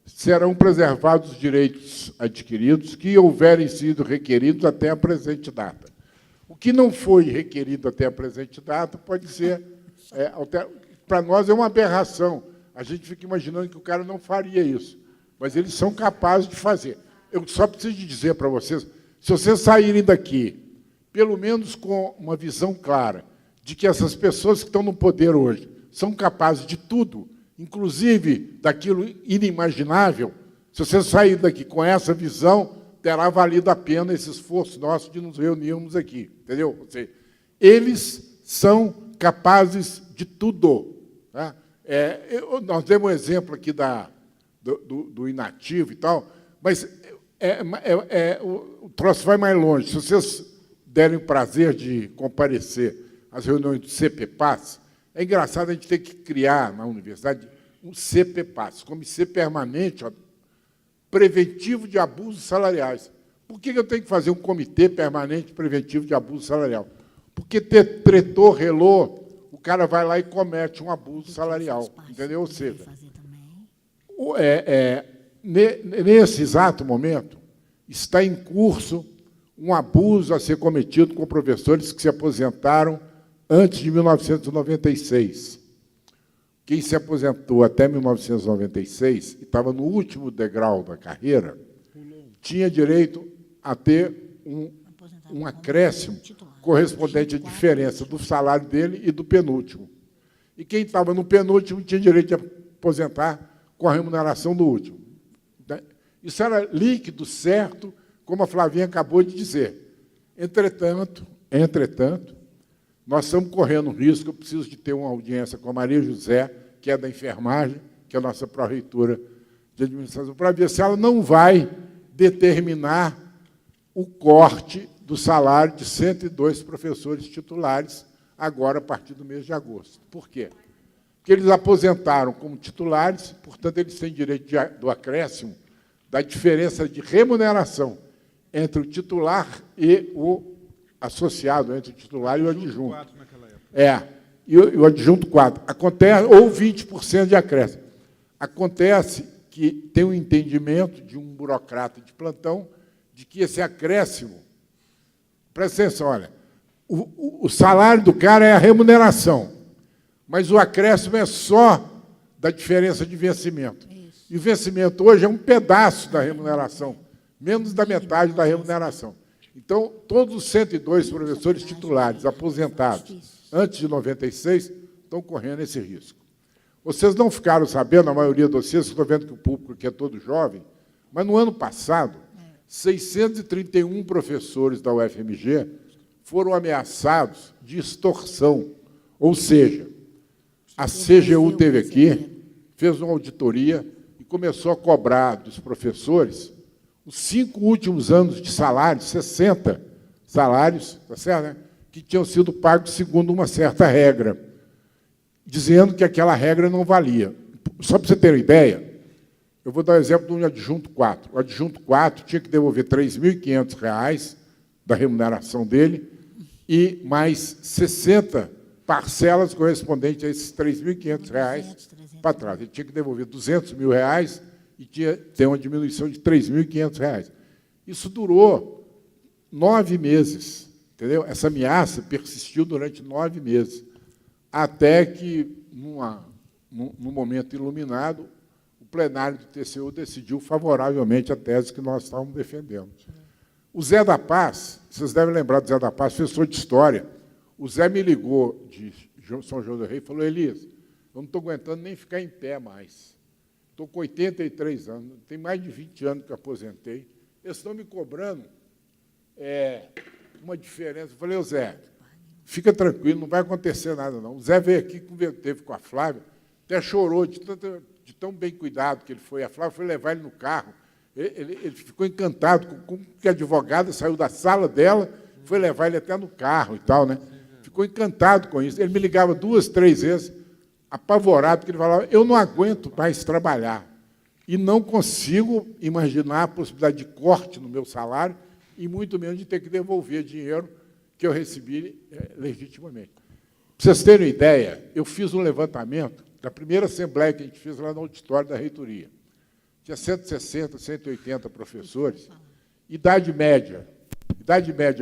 serão preservados os direitos adquiridos que houverem sido requeridos até a presente data. O que não foi requerido até a presente data pode ser... para nós é uma aberração. A gente fica imaginando que o cara não faria isso, mas eles são capazes de fazer. Eu só preciso dizer para vocês, se vocês saírem daqui, pelo menos com uma visão clara de que essas pessoas que estão no poder hoje são capazes de tudo, inclusive daquilo inimaginável, se vocês saírem daqui com essa visão, terá valido a pena esse esforço nosso de nos reunirmos aqui, entendeu? Ou seja, eles são capazes de tudo. Tá? Nós demos um exemplo aqui do inativo e tal, mas o troço vai mais longe. Se vocês derem o prazer de comparecer às reuniões do CPPAS, é engraçado a gente ter que criar na universidade um CPPAS, Comitê Permanente Preventivo de Abusos Salariais. Por que eu tenho que fazer um Comitê Permanente Preventivo de Abuso Salarial? Porque tretou, relou, o cara vai lá e comete um abuso salarial, entendeu? Ou seja, nesse exato momento, está em curso um abuso a ser cometido com professores que se aposentaram antes de 1996. Quem se aposentou até 1996 e estava no último degrau da carreira, tinha direito a ter um acréscimo correspondente à diferença do salário dele e do penúltimo. E quem estava no penúltimo tinha direito de aposentar com a remuneração do último. Isso era líquido, certo, como a Flavinha acabou de dizer. Entretanto, nós estamos correndo risco, eu preciso de ter uma audiência com a Maria José, que é da enfermagem, que é a nossa pró-reitora de administração, para ver se ela não vai determinar o corte do salário de 102 professores titulares, agora a partir do mês de agosto. Por quê? Porque eles aposentaram como titulares, portanto, eles têm direito do acréscimo da diferença de remuneração entre o titular e o associado, entre o titular e o adjunto. E o adjunto 4. Acontece, ou 20% de acréscimo. Acontece que tem um entendimento de um burocrata de plantão de que esse acréscimo, presta atenção, olha, o salário do cara é a remuneração, mas o acréscimo é só da diferença de vencimento. E o vencimento hoje é um pedaço da remuneração, menos da metade da remuneração. Então, todos os 102 professores titulares aposentados antes de 96 estão correndo esse risco. Vocês não ficaram sabendo, a maioria de vocês, estou vendo que o público aqui é todo jovem, mas no ano passado, 631 professores da UFMG foram ameaçados de extorsão. Ou seja, a CGU teve aqui, fez uma auditoria e começou a cobrar dos professores os 5 últimos anos de salário, 60 salários, tá certo, né? Que tinham sido pagos segundo uma certa regra, dizendo que aquela regra não valia. Só para você ter uma ideia, eu vou dar o exemplo do adjunto 4. O adjunto 4 tinha que devolver R$ 3.500 da remuneração dele e mais 60 parcelas correspondentes a esses R$ 3.500 para trás. Ele tinha que devolver R$ 200 mil e ter uma diminuição de R$ 3.500. Isso durou 9 meses, entendeu? Essa ameaça persistiu durante 9 meses, até que, num momento iluminado, o plenário do TCU decidiu favoravelmente a tese que nós estávamos defendendo. O Zé da Paz, vocês devem lembrar do Zé da Paz, professor de História. O Zé me ligou de São João do Rei e falou: Elias, eu não estou aguentando nem ficar em pé mais. Estou com 83 anos, tem mais de 20 anos que eu aposentei. Eles estão me cobrando uma diferença. Eu falei: ô Zé, fica tranquilo, não vai acontecer nada, não. O Zé veio aqui, teve com a Flávia, até chorou de tão bem cuidado que ele foi. A Flávia foi levar ele no carro. Ele ficou encantado com que a advogada saiu da sala dela, foi levar ele até no carro e tal, né? Ficou encantado com isso. Ele me ligava 2, 3 vezes, apavorado, porque ele falava: eu não aguento mais trabalhar e não consigo imaginar a possibilidade de corte no meu salário e muito menos de ter que devolver dinheiro que eu recebi legitimamente. Para vocês terem uma ideia, eu fiz um levantamento da primeira assembleia que a gente fez lá no auditório da reitoria. Tinha 160, 180 professores, idade média,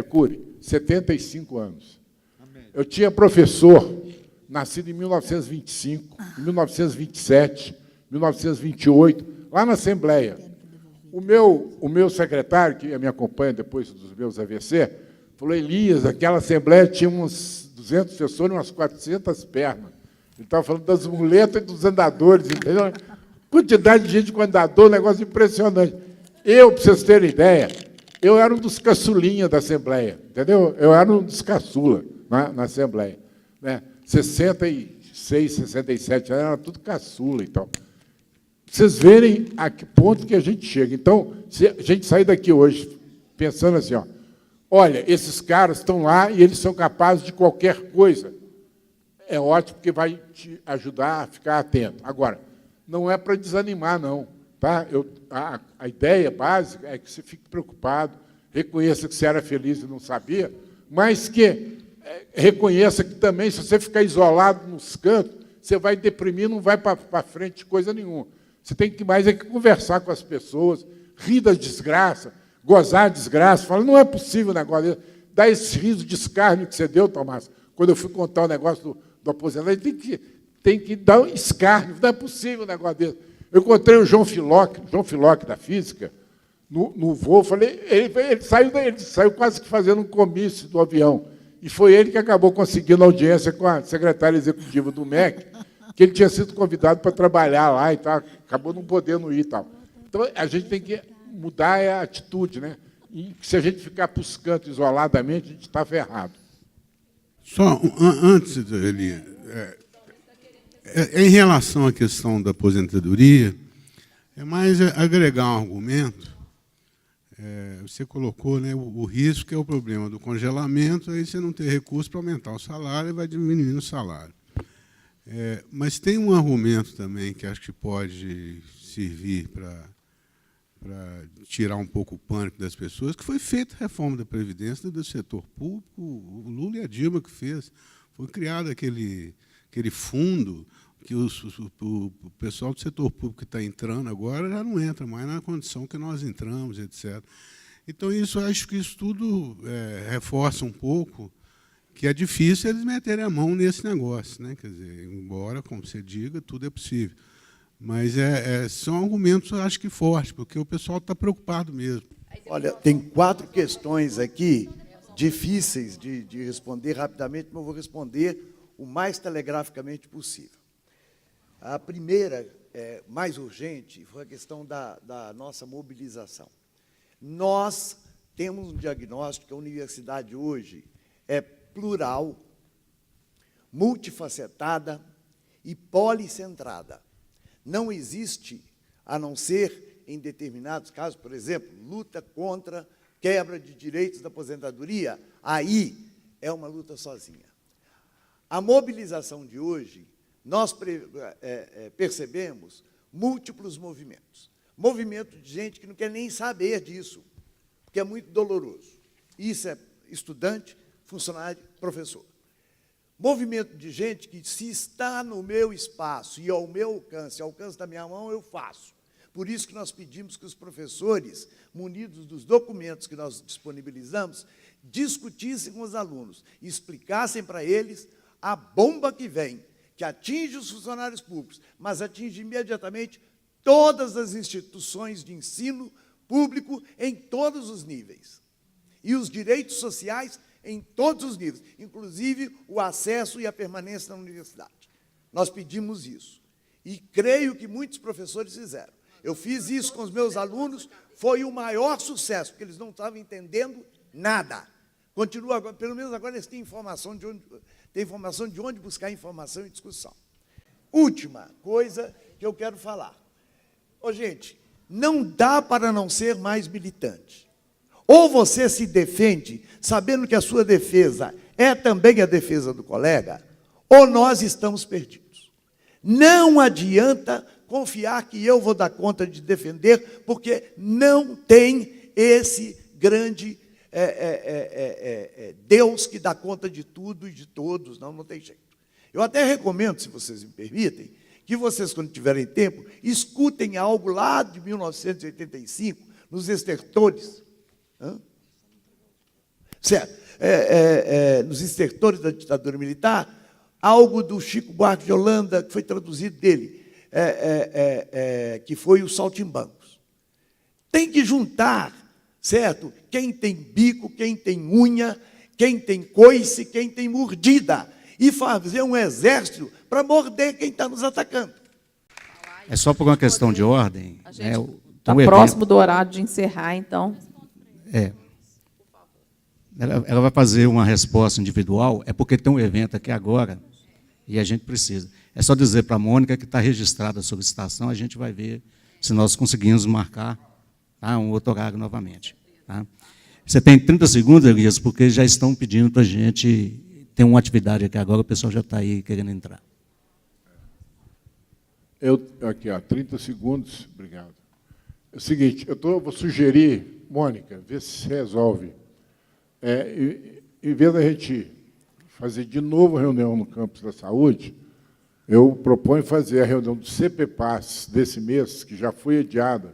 Cury, 75 anos. Eu tinha professor nascido em 1925, em 1927, 1928, lá na Assembleia. O meu secretário, que me acompanha depois dos meus AVC, falou: Elias, aquela Assembleia tinha uns 200 professores e umas 400 pernas. Ele estava falando das muletas e dos andadores, entendeu? Quantidade de gente com andador, um negócio impressionante. Para vocês terem ideia, Eu era um dos caçulinhas da Assembleia, entendeu? Eu era um dos caçula na Assembleia. Né? 66, 67 anos, era tudo caçula e tal. Vocês verem a que ponto que a gente chega. Então, se a gente sair daqui hoje pensando assim, ó, olha, esses caras estão lá e eles são capazes de qualquer coisa. É ótimo, porque vai te ajudar a ficar atento. Agora, não é para desanimar, não. Tá? A ideia básica é que você fique preocupado, reconheça que você era feliz e não sabia, mas que reconheça que também, se você ficar isolado nos cantos, você vai deprimir, não vai para frente de coisa nenhuma. Você tem que mais é que conversar com as pessoas, rir das desgraças, gozar a desgraça, falar, não é possível o negócio desse. Dá esse riso de escárnio que você deu, Tomás, quando eu fui contar o negócio do aposentado, tem que dar um escárnio, não é possível um negócio desse. Eu encontrei o João Filoc da Física, no voo, falei, ele saiu quase que fazendo um comício do avião, e foi ele que acabou conseguindo audiência com a secretária executiva do MEC, que ele tinha sido convidado para trabalhar lá e tal, acabou não podendo ir e tal. Então, a gente tem que mudar a atitude, né? E se a gente ficar para os cantos isoladamente, a gente está ferrado.
Só antes, Elias, em relação à questão da aposentadoria, é mais agregar um argumento. Você colocou, né, o risco, que é o problema do congelamento, aí você não tem recurso para aumentar o salário e vai diminuindo o salário. Mas tem um argumento também que acho que pode servir para tirar um pouco o pânico das pessoas, que foi feita a reforma da Previdência do setor público, o Lula e a Dilma que fez. Foi criado aquele fundo que o pessoal do setor público que está entrando agora já não entra mais na condição que nós entramos, etc. Então, acho que isso tudo reforça um pouco que é difícil eles meterem a mão nesse negócio, né? Quer dizer, embora, como você diga, tudo é possível. Mas são argumentos, acho que fortes, porque o pessoal está preocupado mesmo.
Olha, tem 4 questões aqui difíceis de responder rapidamente, mas eu vou responder o mais telegraficamente possível. A primeira, mais urgente, foi a questão da nossa mobilização. Nós temos um diagnóstico que a universidade hoje é plural, multifacetada e policentrada. Não existe, a não ser em determinados casos, por exemplo, luta contra quebra de direitos da aposentadoria, aí é uma luta sozinha. A mobilização de hoje, nós percebemos múltiplos movimentos. Movimento de gente que não quer nem saber disso, porque é muito doloroso. Isso é estudante, funcionário, professor. Movimento de gente que, se está no meu espaço e ao meu alcance da minha mão, eu faço. Por isso que nós pedimos que os professores, munidos dos documentos que nós disponibilizamos, discutissem com os alunos, explicassem para eles a bomba que vem, que atinge os funcionários públicos, mas atinge imediatamente todas as instituições de ensino público em todos os níveis. E os direitos sociais em todos os níveis, inclusive o acesso e a permanência na universidade. Nós pedimos isso. E creio que muitos professores fizeram. Eu fiz isso com os meus alunos, foi o maior sucesso, porque eles não estavam entendendo nada. Continua agora, pelo menos agora eles têm informação de onde buscar informação e discussão. Última coisa que eu quero falar. Gente, não dá para não ser mais militante. Ou você se defende, sabendo que a sua defesa é também a defesa do colega, ou nós estamos perdidos. Não adianta confiar que eu vou dar conta de defender, porque não tem esse grande Deus que dá conta de tudo e de todos, não tem jeito. Eu até recomendo, se vocês me permitem, que vocês, quando tiverem tempo, escutem algo lá de 1985, nos estertores, certo? Nos estertores da ditadura militar, algo do Chico Buarque de Holanda, que foi traduzido dele, que foi os saltimbancos. Tem que juntar, certo? Quem tem bico, quem tem unha, quem tem coice, quem tem mordida, e fazer um exército para morder quem está nos atacando.
É só por uma questão de ordem.
A gente está próximo do horário de encerrar, então.
Ela vai fazer uma resposta individual, é porque tem um evento aqui agora e a gente precisa. É só dizer para a Mônica que está registrada a solicitação, a gente vai ver se nós conseguimos marcar, tá, um outro horário novamente. Tá? Você tem 30 segundos, Elias, porque já estão pedindo para a gente ter uma atividade aqui agora, o pessoal já está aí querendo entrar.
Aqui, 30 segundos, obrigado. É o seguinte, vou sugerir, Mônica, vê se resolve. Em vez da gente fazer de novo a reunião no campus da saúde, eu proponho fazer a reunião do CPPAS desse mês, que já foi adiada,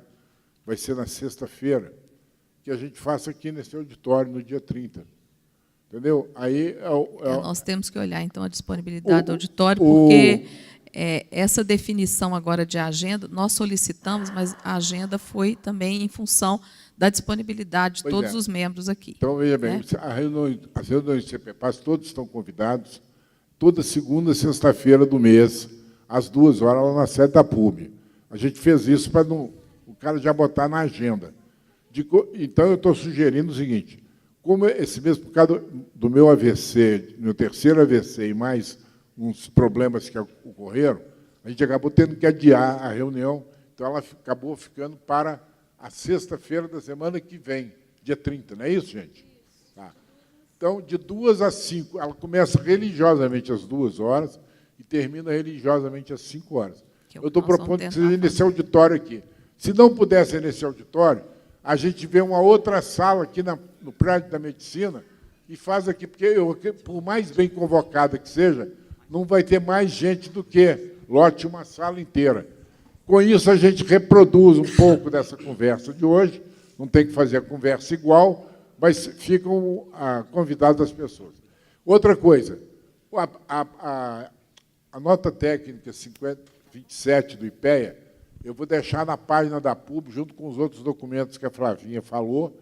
vai ser na sexta-feira, que a gente faça aqui nesse auditório no dia 30. Entendeu? Aí
nós temos que olhar, então, a disponibilidade do auditório, porque essa definição agora de agenda, nós solicitamos, mas a agenda foi também em função da disponibilidade de todos os membros aqui.
Então, veja bem, as reuniões do CPPAS, todos estão convidados, toda segunda e sexta-feira do mês, às 2 horas, lá na sede da PUB. A gente fez isso para o cara já botar na agenda. Então, eu estou sugerindo o seguinte, como esse mês, por causa do meu AVC, meu terceiro AVC e mais uns problemas que ocorreram, a gente acabou tendo que adiar a reunião, então ela acabou ficando para a sexta-feira da semana que vem, dia 30, não é isso, gente? Tá. Então, de 2 às 5, ela começa religiosamente às 2 horas e termina religiosamente às 5 horas. Eu estou propondo que seja nesse auditório aqui. Se não puder ser nesse auditório, a gente vê uma outra sala aqui no prédio da medicina e faz aqui, porque por mais bem convocada que seja, não vai ter mais gente do que lote uma sala inteira. Com isso, a gente reproduz um pouco dessa conversa de hoje, não tem que fazer a conversa igual, mas ficam convidadas as pessoas. Outra coisa, a nota técnica 27 do IPEA, eu vou deixar na página da PUB, junto com os outros documentos que a Flavinha falou,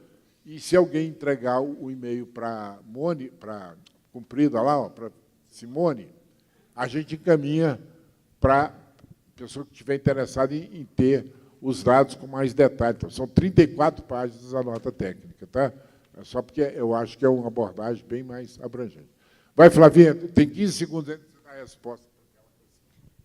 e se alguém entregar o e-mail para cumprida lá, para Simone, a gente encaminha para a pessoa que estiver interessada em ter os dados com mais detalhe. Então, são 34 páginas a nota técnica, tá? É só porque eu acho que é uma abordagem bem mais abrangente. Vai, Flavinha, tem 15 segundos antes de dar a resposta.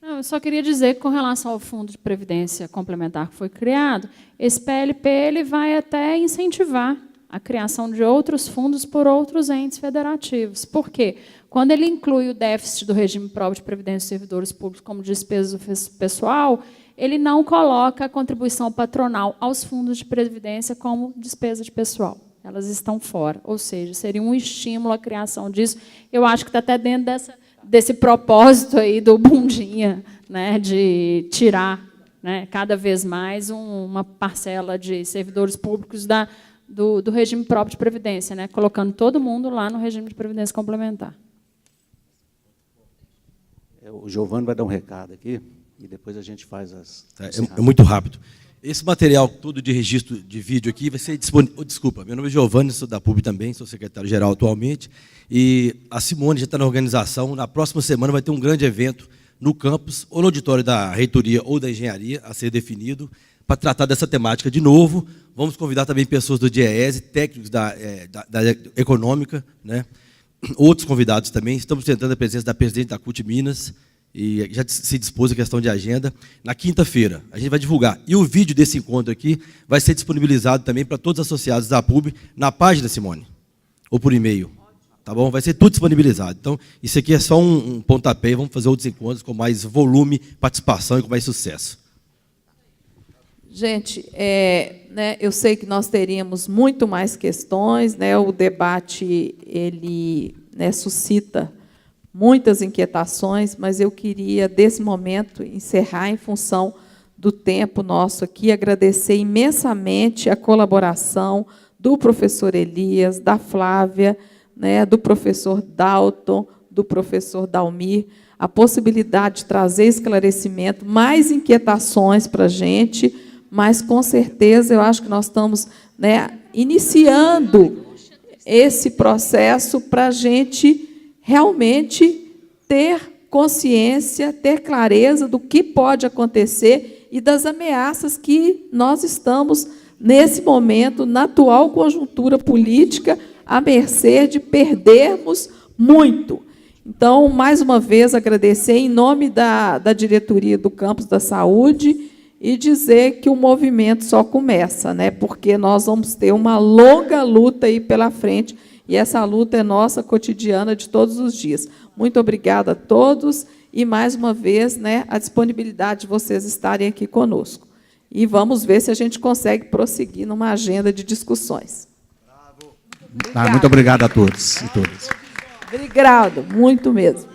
Não, eu só queria dizer que, com relação ao Fundo de Previdência Complementar que foi criado, esse PLP ele vai até incentivar a criação de outros fundos por outros entes federativos. Por quê? Quando ele inclui o déficit do regime próprio de previdência dos servidores públicos como despesa pessoal, ele não coloca a contribuição patronal aos fundos de previdência como despesa de pessoal. Elas estão fora. Ou seja, seria um estímulo à criação disso. Eu acho que está até dentro desse propósito aí do bundinha, né, de tirar, né, cada vez mais uma parcela de servidores públicos do regime próprio de previdência, né, colocando todo mundo lá no regime de previdência complementar.
O Giovanni vai dar um recado aqui e depois a gente faz as...
É muito rápido. Esse material todo de registro de vídeo aqui vai ser disponível... Desculpa, meu nome é Giovanni, sou da PUB também, sou secretário-geral atualmente, e a Simone já está na organização. Na próxima semana vai ter um grande evento no campus, ou no auditório da reitoria ou da engenharia, a ser definido, para tratar dessa temática de novo. Vamos convidar também pessoas do DIEESE, técnicos da econômica, né? Outros convidados também. Estamos tentando a presença da presidente da CUT Minas, e já se dispôs a questão de agenda. Na quinta-feira, a gente vai divulgar. E o vídeo desse encontro aqui vai ser disponibilizado também para todos os associados da PUB, na página, Simone, ou por e-mail. Tá bom? Vai ser tudo disponibilizado. Então, isso aqui é só um pontapé, e vamos fazer outros encontros com mais volume, participação e com mais sucesso.
Gente, né, eu sei que nós teríamos muito mais questões, né, o debate ele, né, suscita muitas inquietações, mas eu queria, desse momento, encerrar em função do tempo nosso aqui, agradecer imensamente a colaboração do professor Elias, da Flávia, né, do professor Dalton, do professor Dalmir, a possibilidade de trazer esclarecimento, mais inquietações para a gente, mas, com certeza, eu acho que nós estamos, né, iniciando esse processo para a gente realmente ter consciência, ter clareza do que pode acontecer e das ameaças que nós estamos nesse momento, na atual conjuntura política, à mercê de perdermos muito. Então, mais uma vez, agradecer em nome da diretoria do Campus da Saúde e dizer que o movimento só começa, né? Porque nós vamos ter uma longa luta aí pela frente, e essa luta é nossa, cotidiana, de todos os dias. Muito obrigada a todos, e, mais uma vez, né, a disponibilidade de vocês estarem aqui conosco. E vamos ver se a gente consegue prosseguir numa agenda de discussões.
Muito obrigado a todos e todas.
Obrigado, muito mesmo.